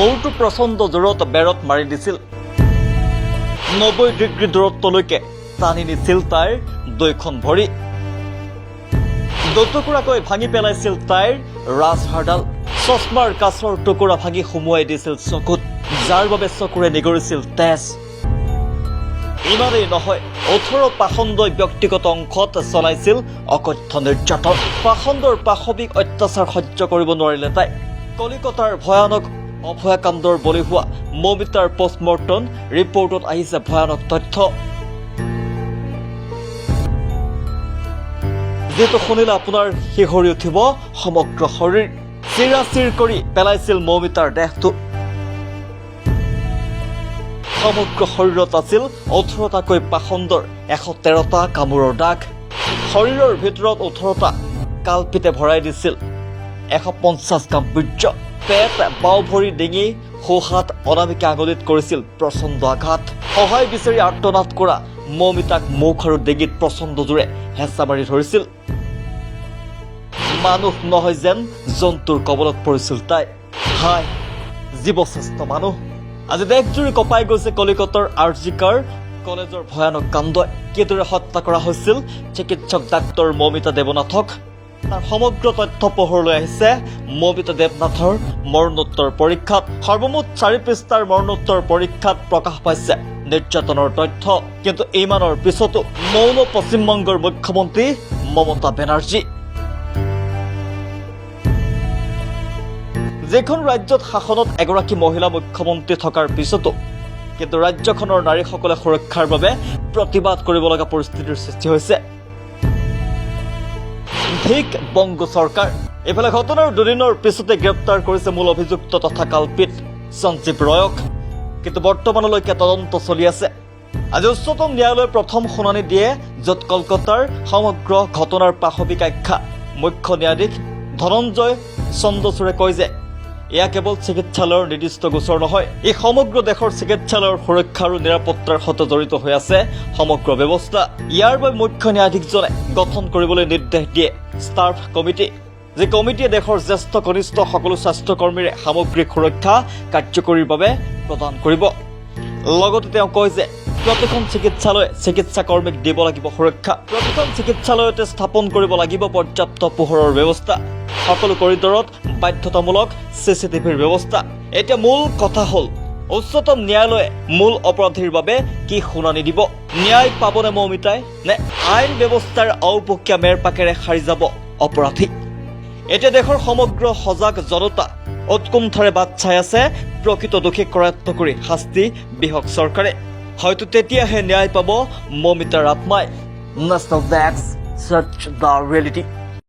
মূৰটো প্ৰচণ্ড জোৰত বেৰত মাৰি দিছিল। 90 ডিগ্ৰী দূৰত্বলৈকে টানি নিছিল তাইৰ দুইখন ভৰি। দুটুকুৰাকৈ ভাঙি পেলাইছিল তাইৰ ৰাজহাড়ডাল। চশমাৰ কাচৰ টুকুৰা ভাঙি সুমুৱাই দিছিল চকুত, যাৰ বাবে চকুৰে নিগৰিছিল তেজ। ইমানেই নহয়, 18 পাখণ্ডই ব্যক্তিগত অংশত চলাইছিল অকথ্য নিৰ্যাতন। পাখণ্ডৰ পাশবিক অত্যাচাৰ সহ্য কৰিব নোৱাৰিলে তাই। কলিকতাৰ ভয়ানক অভয়াকাণ্ডৰ বলি হোৱা মৌমিতাৰ পষ্টমৰ্টম ৰিপৰ্টত আহিছে ভয়ানক তথ্য, যিটো শুনিলে আপোনাৰ শিহৰি উঠিব সমগ্ৰ শৰীৰ। চিৰাচিৰ কৰি পেলাইছিল মৌমিতাৰ দেহটো। সমগ্ৰ শৰীৰত আছিল 18টাকৈ পাখণ্ডৰ 113টা কামোৰৰ দাগ। শৰীৰৰ ভিতৰত 18টা কালপিতে ভৰাই দিছিল 150 গ্ৰাম বীৰ্য। পেট, বাওঁ ভৰি, ডিঙি, সোঁহাত, অনামিকা আঙুলিত কৰিছিল প্ৰচণ্ড আঘাত। সহায় বিচাৰি আৰ্তনাদ কৰা মৌমিতাক মুখ আৰু ডিঙিত প্ৰচণ্ড জোৰে হেঁচা মাৰি ধৰিছিল। মানুহ নহয় যেন জন্তুৰ কবলত পৰিছিল তাই। হায়, জীৱশ্ৰেষ্ঠ মানুহ। আজি দেশজুৰি কঁপাই গৈছে কলিকতাৰ আৰজিকাৰ কলেজৰ ভয়ানক কাণ্ডই। কিদৰে হত্যা কৰা হৈছিল চিকিৎসক ডাক্তৰ মৌমিতা দেৱনাথক, তাৰ সমগ্ৰ তথ্য পোহৰলৈ আহিছে মৌমিতা দেৱনাথৰ মৰণোত্তৰ পৰীক্ষাত। সৰ্বমুঠ 4 পৃষ্ঠাৰ মৰণোত্তৰ পৰীক্ষাত প্ৰকাশ পাইছে নিৰ্যাতনৰ তথ্য। কিন্তু ইমানৰ পিছতো মৌন পশ্চিমবংগৰ মুখ্যমন্ত্ৰী মমতা বেনাৰ্জী। যিখন ৰাজ্যত শাসনত এগৰাকী মহিলা মুখ্যমন্ত্ৰী থকাৰ পিছতো কিন্তু ৰাজ্যখনৰ নাৰীসকলে সুৰক্ষাৰ বাবে প্ৰতিবাদ কৰিব লগা পৰিস্থিতিৰ সৃষ্টি হৈছে। ঠিক বংগ চৰকাৰ। এইফালে ঘটনাৰ দুদিনৰ পিছতে গ্ৰেপ্তাৰ কৰিছে মূল অভিযুক্ত তথা কালপিত সঞ্জীৱ ৰয়ক। কিন্তু বৰ্তমানলৈকে তদন্ত চলি আছে। আজি উচ্চতম ন্যায়ালয়ে প্ৰথম শুনানি দিয়ে, য'ত কলকাতাৰ সমগ্ৰ ঘটনাৰ পাশবিক আখ্যা মুখ্য ন্যায়াধীশ ধনঞ্জয় চন্দ্ৰচূড়ে কয় যে এয়া কেৱল চিকিৎসালয়ৰ নিৰ্দিষ্ট গোচৰ নহয়, ই সমগ্ৰ দেশৰ চিকিৎসালয়ৰ সুৰক্ষা আৰু নিৰাপত্তাৰ সৈতে জড়িত হৈ আছে সমগ্ৰ ব্যৱস্থা। ইয়াৰ বাবে মুখ্য ন্যায়াধীশজনে গঠন কৰিবলৈ নিৰ্দেশ দিয়ে ষ্টাফ কমিটি, যি কমিটিয়ে দেশৰ জ্যেষ্ঠ কনিষ্ঠ সকলো স্বাস্থ্যকৰ্মীৰে সামগ্ৰিক সুৰক্ষা কাৰ্যকৰীৰ বাবে প্ৰদান কৰিব। লগতে তেওঁ কয় যে প্ৰতিখন চিকিৎসালয়ে চিকিৎসাকৰ্মীক দিব লাগিব সুৰক্ষা। প্ৰতিখন চিকিৎসালয়তে স্থাপন কৰিব লাগিব পৰ্যাপ্ত পোহৰৰ ব্যৱস্থা। সকলো কৰিডৰত বাধ্যতামূলক CCTVৰ ব্যৱস্থা। এতিয়া মূল কথা হ'ল, উচ্চতম ন্যায়ালয়ে মূল অপৰাধীৰ বাবে কি শুনানি দিব? ন্যায় পাবনে মৌমিতাই, নে আইন ব্যৱস্থাৰ আওপকীয়া মেৰপাকেৰে সাৰি যাব অপৰাধী? এতিয়া দেশৰ সমগ্ৰ সজাগ জনতা উৎকণ্ঠাৰে বাট চাই আছে প্ৰকৃত দোষীক কৰায়ত্ব কৰি শাস্তি বিহক চৰকাৰে। হয়তো তেতিয়াহে ন্যায় পাব মৌমিতাৰ আত্মাই। National desk, search the reality.